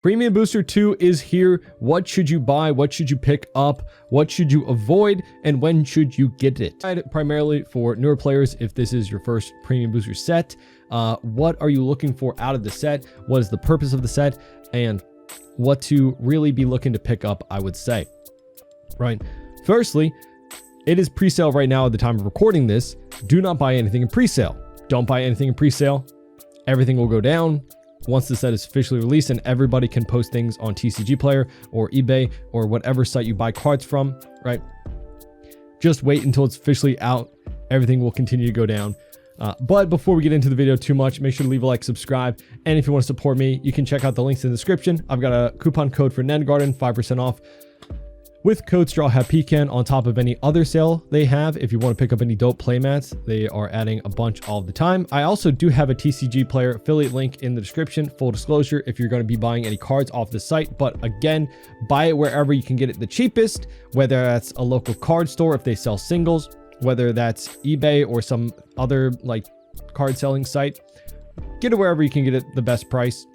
Premium Booster 2 is here. What should you buy? What should you pick up? What should you avoid? And when should you get it? Primarily for newer players, if this is your first Premium Booster set, what are you looking for out of the set? What is the purpose of the set? And what to really be looking to pick up, I would say. Right? Firstly, it is pre-sale right now at the time of recording this. Do not buy anything in pre-sale. Don't buy anything in pre-sale. Everything will go down once the set is officially released, and everybody can post things on TCG Player or eBay or whatever site you buy cards from, right? Just wait until it's officially out. Everything will continue to go down. But before we get into the video too much, make sure to leave a like, subscribe, and if you want to support me, you can check out the links in the description. I've got a coupon code for Nengarden, 5% off. With code StrawHatPecan on top of any other sale they have. If you want to pick up any dope playmats, they are adding a bunch all the time. I also do have a TCG Player affiliate link in the description. Full disclosure, if you're going to be buying any cards off the site. But again, buy it wherever you can get it the cheapest, whether that's a local card store if they sell singles, whether that's eBay or some other like card selling site. Get it wherever you can get it the best price.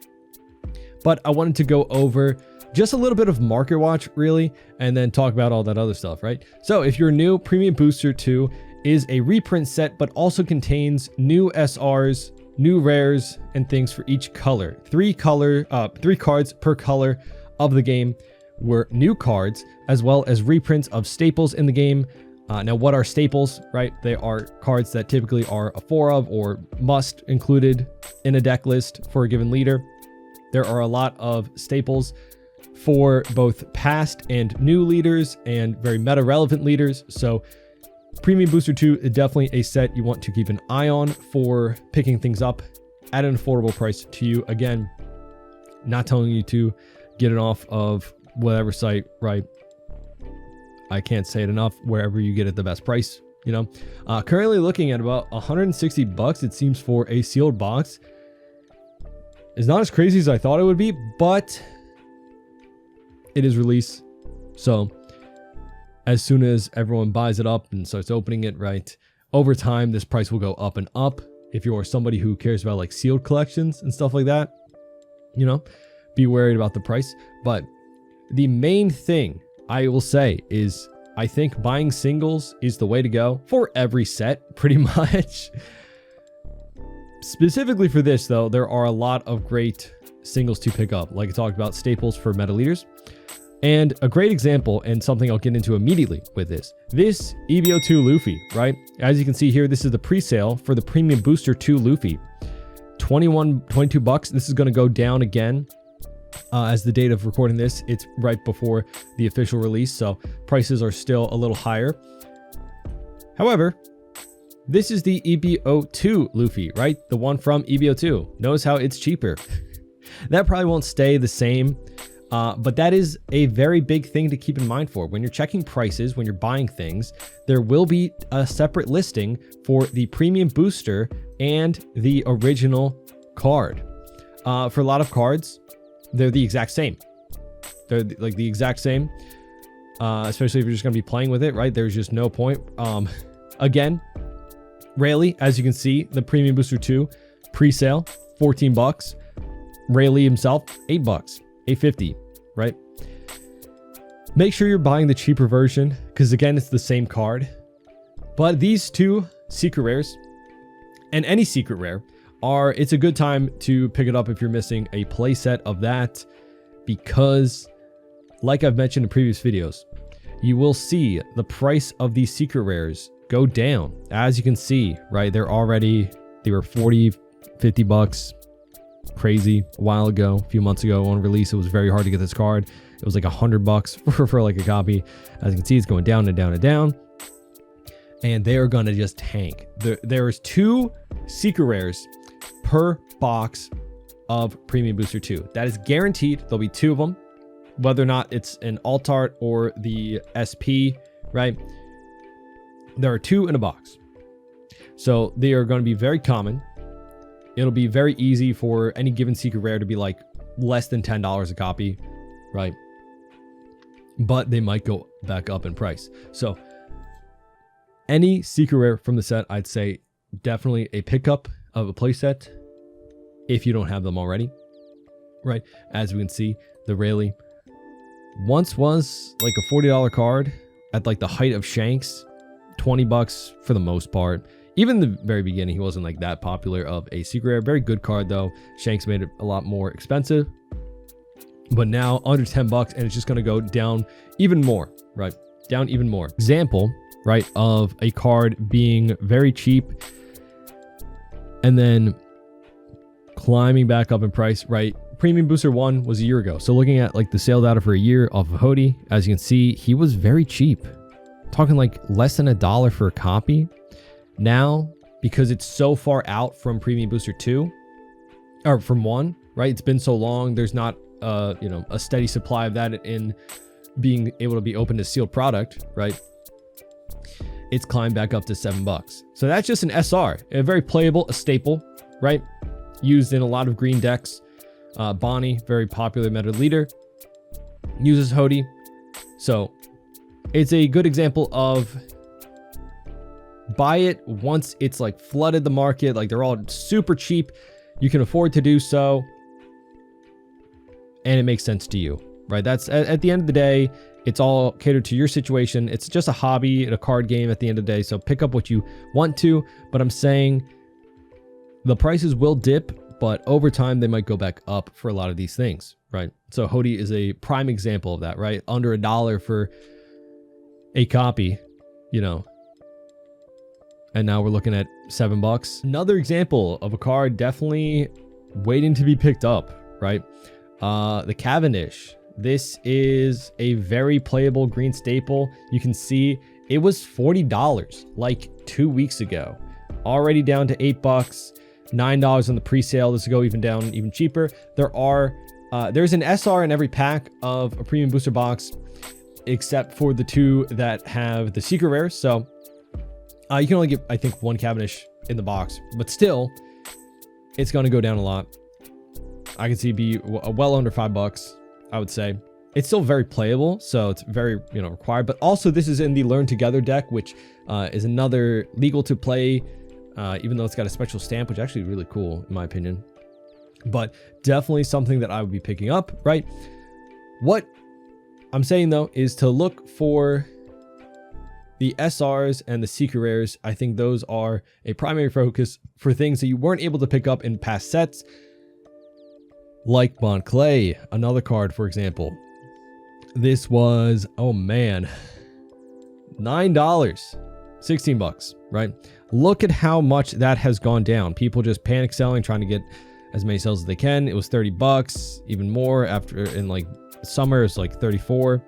But I wanted to go over just a little bit of market watch, really, and then talk about all that other stuff, right? So if you're new, Premium Booster 2 is a reprint set, but also contains new SRs, new rares, and things for each color. Three cards per color of the game were new cards, as well as reprints of staples in the game. Now, what are staples, right? They are cards that typically are a 4 of or must included in a deck list for a given leader. There are a lot of staples for both past and new leaders and very meta relevant leaders. So Premium Booster 2 is definitely a set you want to keep an eye on for picking things up at an affordable price to you. Again, not telling you to get it off of whatever site, right? I can't say it enough. Wherever you get it the best price, you know. Currently looking at about 160 bucks, it seems, for a sealed box. It's not as crazy as I thought it would be, but it is release, so as soon as everyone buys it up and starts opening it, right, over time this price will go up and up. If you're somebody who cares about like sealed collections and stuff like that, you know, be worried about the price. But the main thing I will say is I think buying singles is the way to go for every set, pretty much. Specifically for this though, there are a lot of great singles to pick up, like I talked about, staples for meta leaders. And a great example, and something I'll get into immediately with this PRB02 Luffy, right? As you can see here, this is the pre-sale for the Premium Booster 2 Luffy. 22 bucks. This is going to go down again as the date of recording this. It's right before the official release, so prices are still a little higher. However, this is the PRB02 Luffy, right? The one from PRB02. Notice how it's cheaper. That probably won't stay the same. But that is a very big thing to keep in mind for when you're checking prices, when you're buying things. There will be a separate listing for the Premium Booster and the original card. For a lot of cards, they're the exact same. They're like the exact same, especially if you're just going to be playing with it, right? There's just no point. Again, Rayleigh, as you can see, the Premium Booster 2 pre-sale, 14 bucks. Rayleigh himself, 8 bucks, 8.50. Right? Make sure you're buying the cheaper version because again, it's the same card. But these two secret rares and any secret rare it's a good time to pick it up if you're missing a playset of that, because like I've mentioned in previous videos, you will see the price of these secret rares go down. As you can see, right? They were 40, 50 bucks. Crazy a while ago, a few months ago on release. It was very hard to get this card. It was like $100 for like a copy. As you can see, it's going down and down and down, and they are gonna just tank. There's 2 secret rares per box of Premium Booster 2. That is guaranteed. There'll be 2 of them, whether or not it's an alt art or the SP, right? There are 2 in a box, so they are going to be very common. It'll be very easy for any given secret rare to be like less than $10 a copy, right? But they might go back up in price. So any secret rare from the set, I'd say definitely a pickup of a playset if you don't have them already, right? As we can see, the Rayleigh once was like a $40 card at like the height of Shanks, 20 bucks for the most part. Even the very beginning, he wasn't like that popular of a secret rare. Very good card though. Shanks made it a lot more expensive, but now under 10 bucks, and it's just going to go down even more, right? Down even more. Example, right, of a card being very cheap and then climbing back up in price, right? Premium Booster 1 was a year ago. So looking at like the sale data for a year off of Hody, as you can see, he was very cheap. Talking like less than $1 for a copy. Now, because it's so far out from Premium Booster 2, or from 1, right? It's been so long, there's not you know, a steady supply of that in being able to be opened as sealed product, right? It's climbed back up to $7. So that's just an SR, a very playable, a staple, right? Used in a lot of green decks. Bonnie, very popular meta leader, uses Hody. So it's a good example of buy it once it's like flooded the market, like they're all super cheap, you can afford to do so, and it makes sense to you, right? That's at the end of the day, it's all catered to your situation. It's just a hobby and a card game at the end of the day, so pick up what you want to. But I'm saying the prices will dip, but over time they might go back up for a lot of these things, right? So Hody is a prime example of that, right? Under $1 for a copy, you know, and now we're looking at $7. Another example of a card definitely waiting to be picked up, right? The Cavendish. This is a very playable green staple. You can see it was $40 like 2 weeks ago, already down to $8, $9 on the pre-sale. This will go even down even cheaper. There's an SR in every pack of a premium booster box, except for the 2 that have the secret rares. So you can only get, I think, 1 Cavendish in the box, but still, it's going to go down a lot. I can see it be well under $5, I would say. It's still very playable, so it's very, you know, required. But also, this is in the Learn Together deck, which is another legal to play, even though it's got a special stamp, which is actually really cool, in my opinion. But definitely something that I would be picking up, right? What I'm saying, though, is to look for the SRs and the secret rares. I think those are a primary focus for things that you weren't able to pick up in past sets, like Bon Clay, another card, for example. This was, oh man, $9, $16, right? Look at how much that has gone down. People just panic selling, trying to get as many sales as they can. It was $30, even more after in like summer. It's like 34,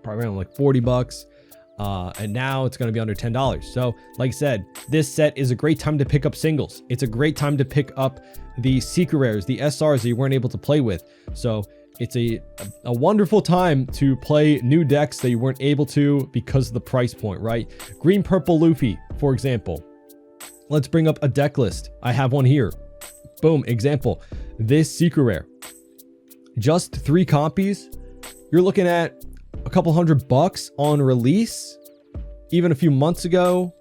probably around like $40. And now it's going to be under $10. So like I said, this set is a great time to pick up singles. It's a great time to pick up the secret rares, the SRs that you weren't able to play with. So it's a wonderful time to play new decks that you weren't able to because of the price point, right? Green Purple Luffy, for example. Let's bring up a deck list. I have one here. Boom, example. This secret rare, just 3 copies. You're looking at a couple $100 on release. Even a few months ago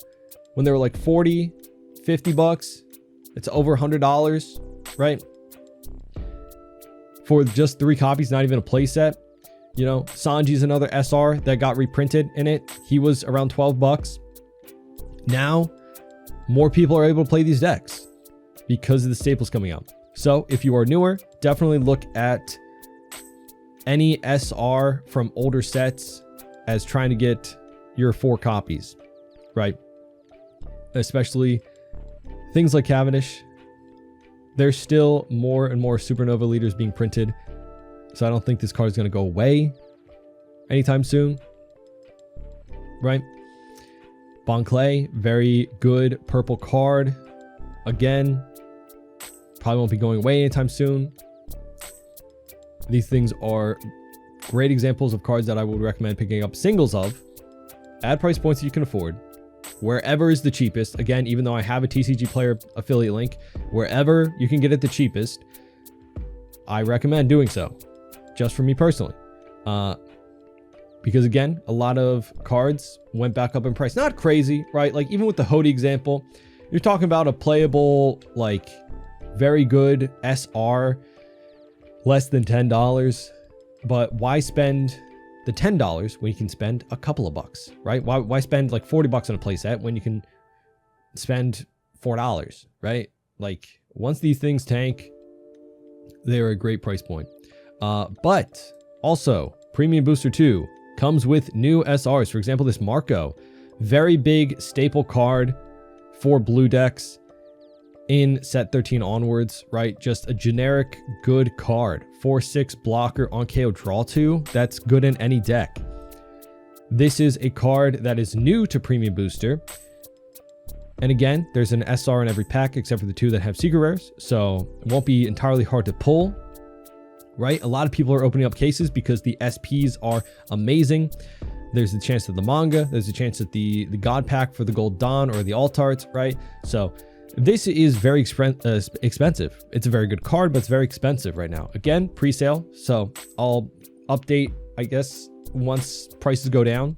when they were like 40, $50, it's over $100, right? For just 3 copies, not even a play set. You know, Sanji's another SR that got reprinted in it. He was around $12. Now, more people are able to play these decks because of the staples coming out. So if you are newer, definitely look at any SR from older sets as trying to get your 4 copies, right? Especially things like Cavendish. There's still more and more Supernova leaders being printed, so I don't think this card is going to go away anytime soon, right? Bon Clay, very good purple card. Again, probably won't be going away anytime soon. These things are great examples of cards that I would recommend picking up singles of at price points that you can afford, wherever is the cheapest. Again, even though I have a TCG player affiliate link, wherever you can get it the cheapest, I recommend doing so, just for me personally. Because again, a lot of cards went back up in price. Not crazy, right? Like even with the Hody example, you're talking about a playable, like very good SR less than $10. But why spend the $10 when you can spend a couple of bucks, right? Why spend like 40 bucks on a playset when you can spend $4, right? Like once these things tank, they're a great price point. But also Premium Booster 2 comes with new SRs. For example, this Marco, very big staple card for blue decks in set 13 onwards, right? Just a generic good card. 4/6 blocker on KO draw 2. That's good in any deck. This is a card that is new to Premium Booster. And again, there's an SR in every pack except for the 2 that have secret rares. So it won't be entirely hard to pull, right? A lot of people are opening up cases because the SPs are amazing. There's a chance that the manga, there's a chance that the God Pack for the Gold Dawn or the Alt Arts, right? So this is very expensive. It's a very good card, but it's very expensive right now. Again, pre-sale. So I'll update, I guess, once prices go down.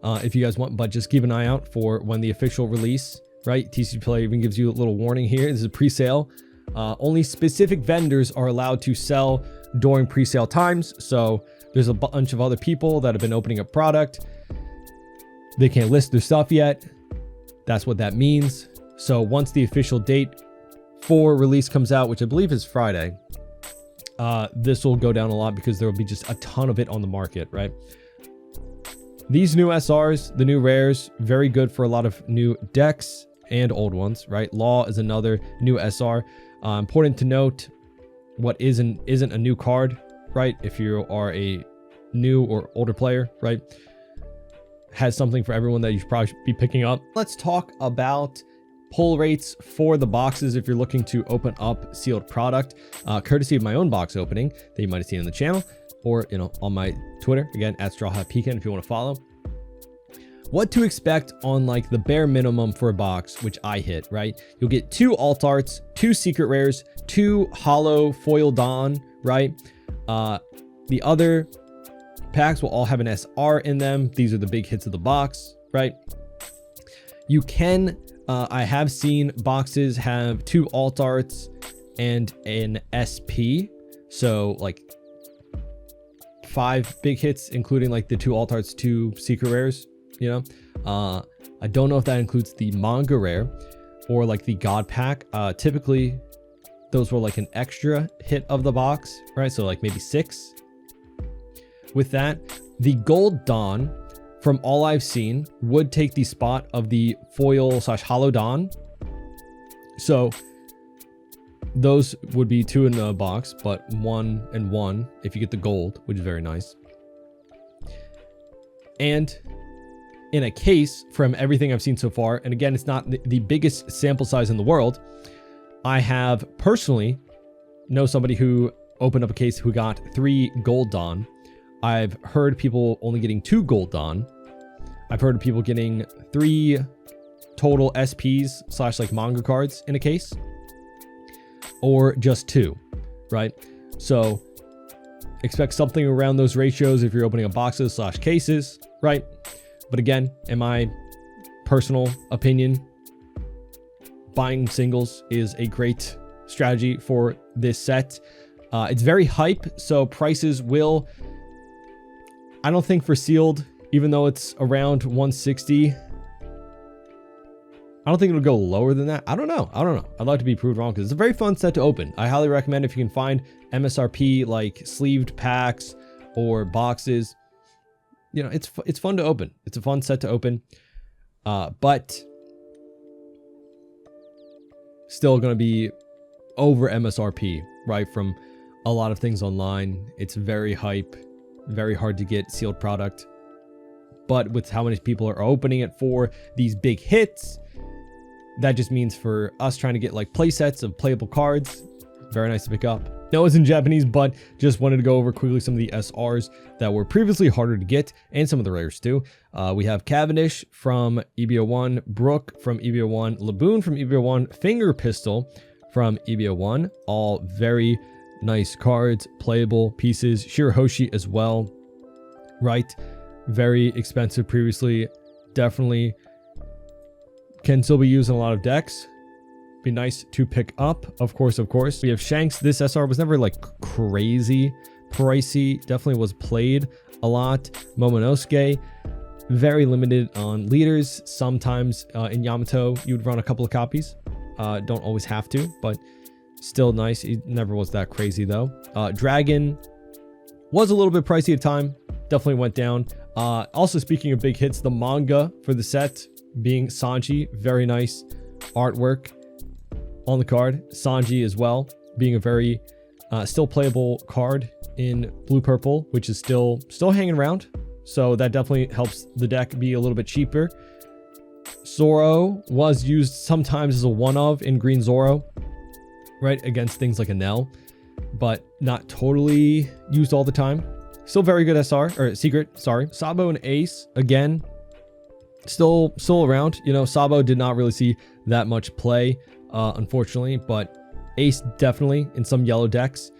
If you guys want, but just keep an eye out for when the official release, right? TCG Play even gives you a little warning here. This is a pre-sale. Only specific vendors are allowed to sell during pre-sale times. So there's a bunch of other people that have been opening up product. They can't list their stuff yet. That's what that means. So once the official date for release comes out, which I believe is Friday, this will go down a lot because there will be just a ton of it on the market, right? These new SRs, the new rares, very good for a lot of new decks and old ones, right? Law is another new SR. Important to note, what isn't a new card, right? If you are a new or older player, right? Has something for everyone that you should probably be picking up. Let's talk about pull rates for the boxes if you're looking to open up sealed product, courtesy of my own box opening that you might have seen on the channel, or on my Twitter, again at StrawHatPecan if you want to follow. What to expect on like the bare minimum for a box, which I hit, right? You'll get 2 alt arts, 2 secret rares, 2 hollow foil Dawn, right? The other packs will all have an SR in them. These are the big hits of the box, right? You can I have seen boxes have 2 alt arts and an SP. So like 5 big hits, including like the 2 alt arts, 2 secret rares, I don't know if that includes the manga rare or like the God Pack. Typically those were like an extra hit of the box, right? So like maybe 6. With that, the Gold Dawn, from all I've seen, would take the spot of the foil / hollow Dawn. So those would be 2 in the box, but 1 and 1 if you get the gold, which is very nice. And in a case, from everything I've seen so far, and again, it's not the biggest sample size in the world, I have personally know somebody who opened up a case who got 3 Gold Dawn. I've heard people only getting 2 Gold Dawn. I've heard of people getting 3 total SPs / like manga cards in a case, or just 2, right? So expect something around those ratios if you're opening up boxes / cases, right? But again, in my personal opinion, buying singles is a great strategy for this set. It's very hype, so prices will, I don't think for sealed, even though it's around 160, I don't think it'll go lower than that. I don't know. I'd like to be proved wrong because it's a very fun set to open. I highly recommend if you can find MSRP like sleeved packs or boxes. It's fun to open. It's a fun set to open, but still going to be over MSRP, right? From a lot of things online. It's very hype, very hard to get sealed product. But with how many people are opening it for these big hits, that just means for us trying to get like play sets of playable cards, very nice to pick up. No, it's in Japanese, but just wanted to go over quickly some of the SRs that were previously harder to get, and some of the rares too. We have Cavendish from EBO1, Brook from EBO1, Laboon from EBO1, Finger Pistol from EBO1, all very nice cards, playable pieces. Shirahoshi as well, right? Very expensive previously, definitely can still be used in a lot of decks. be nice to pick up. Of course. We have Shanks. This SR was never like crazy pricey. Definitely was played a lot. Momonosuke, very limited on leaders. Sometimes in Yamato, you would run a couple of copies. Don't always have to, but still nice. It never was that crazy though. Dragon was a little bit pricey at the time. Definitely went down. Also, speaking of big hits, the manga for the set being Sanji. Very nice artwork on the card. Sanji as well, being a very still playable card in blue purple, which is still hanging around. So that definitely helps the deck be a little bit cheaper. Zoro was used sometimes as a one-of in green Zoro, right, against things like Enel, but not totally used all the time. Still very good SR, or secret, sorry. Sabo and Ace, again, still around. You know, Sabo did not really see that much play, unfortunately, but Ace definitely in some yellow decks.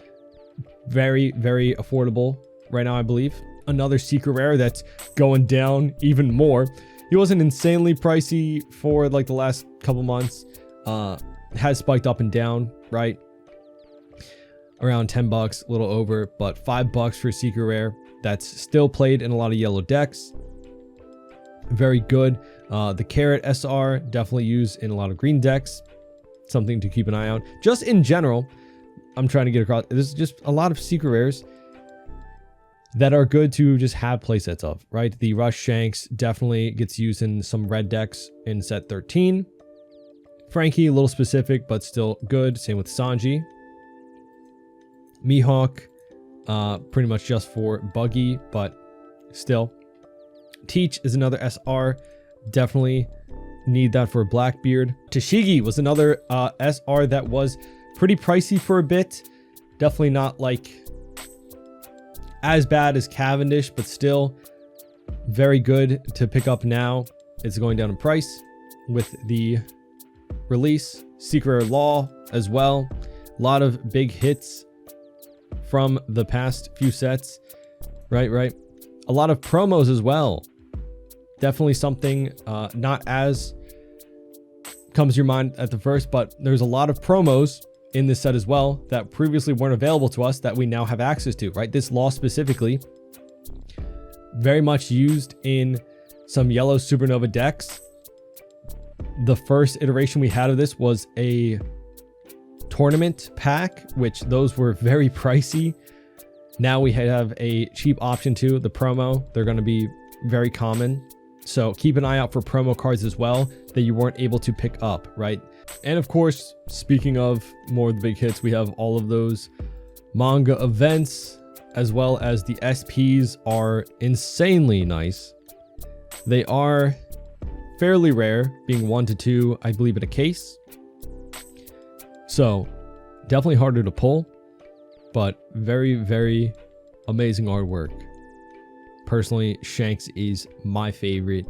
Very, very affordable right now, I believe. Another secret rare that's going down even more. He wasn't insanely pricey for like the last couple months. Has spiked up and down, right? Around 10 bucks, a little over, but $5 for secret rare. That's still played in a lot of yellow decks. Very good. The Carrot SR, definitely used in a lot of green decks. Something to keep an eye on. Just in general, I'm trying to get across, there's just a lot of secret rares that are good to just have playsets of, right? The Rush Shanks definitely gets used in some red decks in set 13. Frankie, a little specific, but still good. Same with Sanji. Mihawk, pretty much just for Buggy, but still. Teach is another SR. Definitely need that for Blackbeard. Tashigi was another SR that was pretty pricey for a bit. Definitely not like as bad as Cavendish, but still very good to pick up now. It's going down in price with the release. Secret Rare Law as well. A lot of big hits from the past few sets. Right. A lot of promos as well. Definitely something not as comes to your mind at the first, but there's a lot of promos in this set as well that previously weren't available to us that we now have access to, right? This Law specifically, very much used in some yellow Supernova decks. The first iteration we had of this was a tournament pack, which those were very pricey. Now we have a cheap option too, the promo. They're going to be very common. So keep an eye out for promo cards as well that you weren't able to pick up, right? And of course, speaking of more of the big hits, we have all of those manga events, as well as the SPs are insanely nice. They are fairly rare, being 1 to 2, I believe, in a case. So definitely harder to pull, but very, very amazing artwork. Personally, Shanks is my favorite.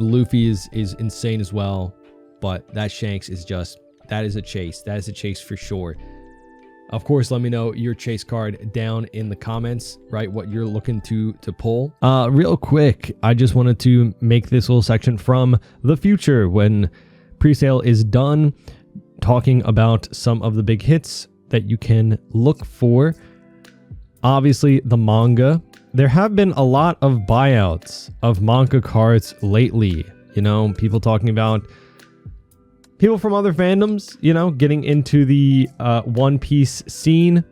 Luffy is insane as well, but that Shanks is just, that is a chase. That is a chase for sure. Of course, let me know your chase card down in the comments, right? What you're looking to pull. Real quick, I just wanted to make this little section from the future when pre-sale is done, talking about some of the big hits that you can look for. Obviously, the manga. There have been a lot of buyouts of manga cards lately. You know, people talking about people from other fandoms, you know, getting into the One Piece scene,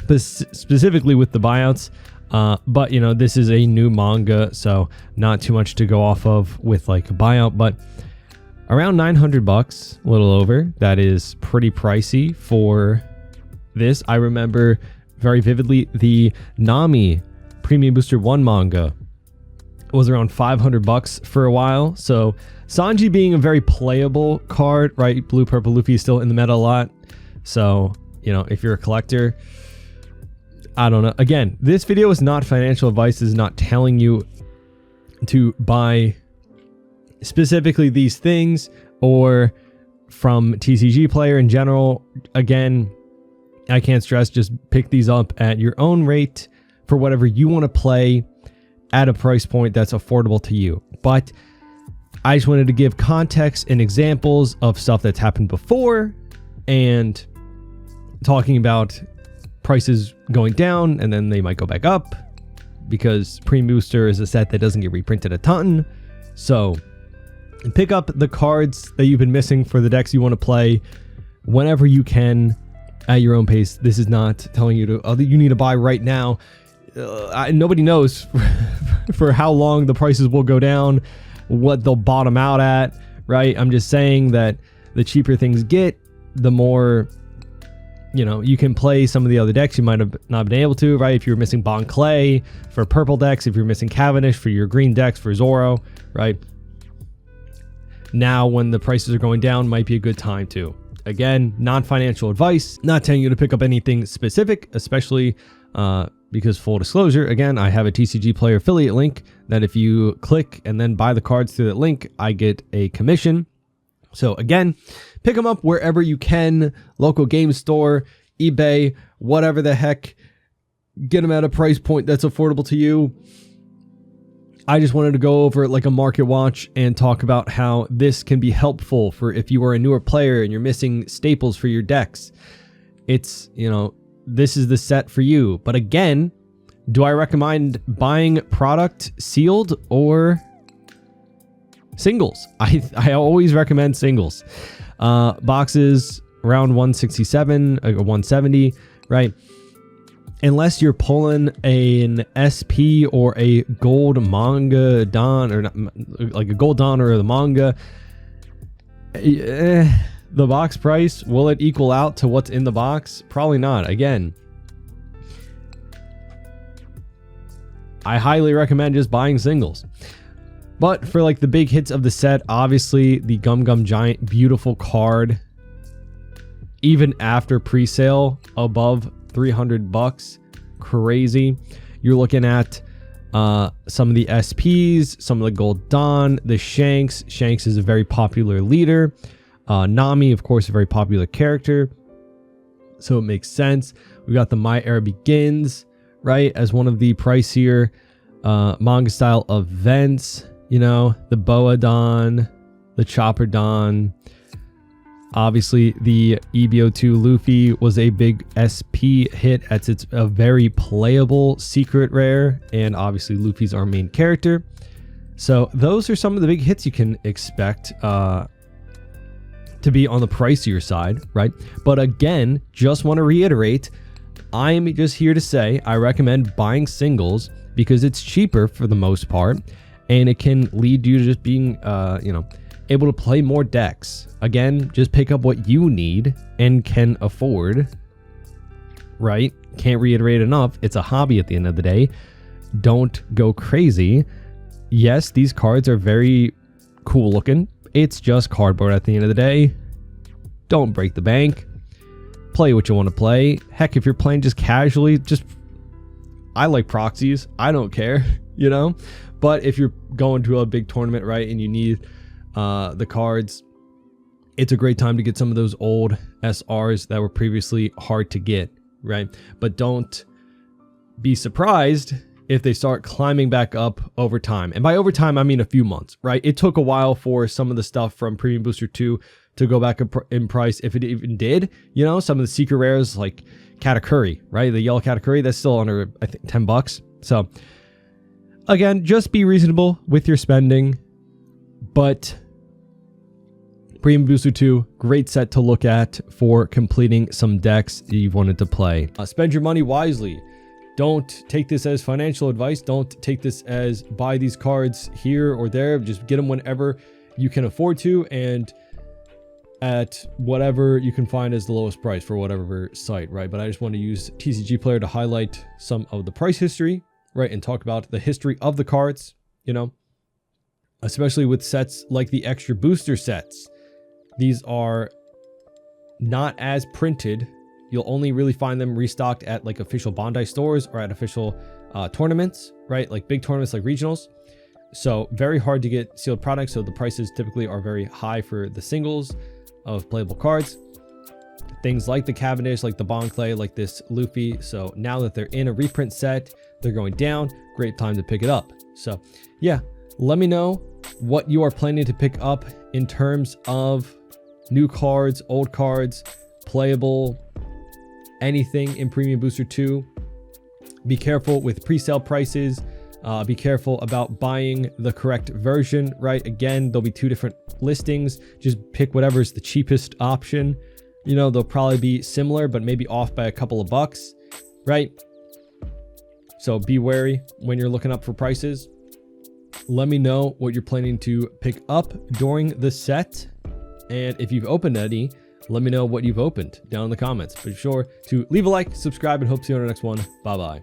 specifically with the buyouts. But, you know, this is a new manga, so not too much to go off of with like a buyout, but around 900 bucks, a little over. That is pretty pricey for this. I remember very vividly the Nami Premium Booster 1 manga was around 500 bucks for a while. So Sanji being a very playable card, right? Blue Purple Luffy is still in the meta a lot. So, you know, if you're a collector, I don't know. Again, this video is not financial advice. This is not telling you to buy specifically these things or from TCG player in general. Again, I can't stress, just pick these up at your own rate for whatever you want to play at a price point that's affordable to you. But I just wanted to give context and examples of stuff that's happened before and talking about prices going down and then they might go back up because Premium Booster is a set that doesn't get reprinted a ton. So pick up the cards that you've been missing for the decks you want to play whenever you can at your own pace. This is not telling you to you need to buy right now. Nobody knows for how long the prices will go down, what they'll bottom out at, right? I'm just saying that the cheaper things get, the more, you know, you can play some of the other decks you might have not been able to, right? If you're missing Bon Clay for purple decks, if you're missing Cavendish for your green decks for Zoro, right? Now when the prices are going down might be a good time too. Again, non-financial advice, not telling you to pick up anything specific, especially because full disclosure, again, I have a TCG player affiliate link that if you click and then buy the cards through that link, I get a commission. So again, pick them up wherever you can, local game store, eBay, whatever the heck, get them at a price point that's affordable to you. I just wanted to go over like a market watch and talk about how this can be helpful for if you are a newer player and you're missing staples for your decks. It's, you know, this is the set for you. But again, do I recommend buying product sealed or singles? I always recommend singles. Boxes around 167 or 170, right? Unless you're pulling an SP or a gold manga don, or not, like a gold don or the manga, the box price, will it equal out to what's in the box? Probably not. Again, I highly recommend just buying singles. But for like the big hits of the set, obviously the Gum Gum Giant, beautiful card, even after pre-sale, above 300 bucks, crazy. You're looking at some of the SPs, some of the Gold Dawn, the Shanks. Shanks is a very popular leader. Nami, of course, a very popular character, so it makes sense. We got the My Era Begins, right, as one of the pricier manga style events. You know, the Boa Don, the Chopper Don. Obviously, the PRB02 Luffy was a big SP hit as it's a very playable secret rare, and obviously Luffy's our main character. So those are some of the big hits you can expect to be on the pricier side, right? But again, just want to reiterate, I am just here to say I recommend buying singles because it's cheaper for the most part, and it can lead you to just being, you know, able to play more decks. Again, just pick up what you need and can afford, right? Can't reiterate enough. It's a hobby at the end of the day. Don't go crazy. Yes, these cards are very cool looking. It's just cardboard at the end of the day. Don't break the bank. Play what you want to play. Heck, if you're playing just casually, I like proxies. I don't care, you know? But if you're going to a big tournament, right, and you need the cards, it's a great time to get some of those old SRs that were previously hard to get, right? But don't be surprised if they start climbing back up over time. And by over time, I mean a few months, right? It took a while for some of the stuff from Premium Booster 2 to go back in price, if it even did. You know, some of the secret rares like Katakuri, right? The yellow Katakuri, that's still under, I think, 10 bucks. So again, just be reasonable with your spending. But Premium Booster 2, great set to look at for completing some decks you've wanted to play. Spend your money wisely. Don't take this as financial advice. Don't take this as buy these cards here or there. Just get them whenever you can afford to and at whatever you can find as the lowest price for whatever site, right? But I just want to use TCG Player to highlight some of the price history, right? And talk about the history of the cards, you know, especially with sets like the extra booster sets. These are not as printed. You'll only really find them restocked at like official Bandai stores or at official tournaments, right? Like big tournaments like regionals. So very hard to get sealed products. So the prices typically are very high for the singles of playable cards. Things like the Cavendish, like the Bon Clay, like this Luffy. So now that they're in a reprint set, they're going down. Great time to pick it up. So yeah, Let me know what you are planning to pick up in terms of new cards, old cards, playable, anything in Premium Booster 2. Be careful with pre-sale prices. Be careful about buying the correct version, right? Again, there'll be 2 different listings. Just pick whatever is the cheapest option. You know, they'll probably be similar, but maybe off by a couple of bucks, right? So be wary when you're looking up for prices. Let me know what you're planning to pick up during the set. And if you've opened any, let me know what you've opened down in the comments. Be sure to leave a like, subscribe, and hope to see you on the next one. Bye-bye.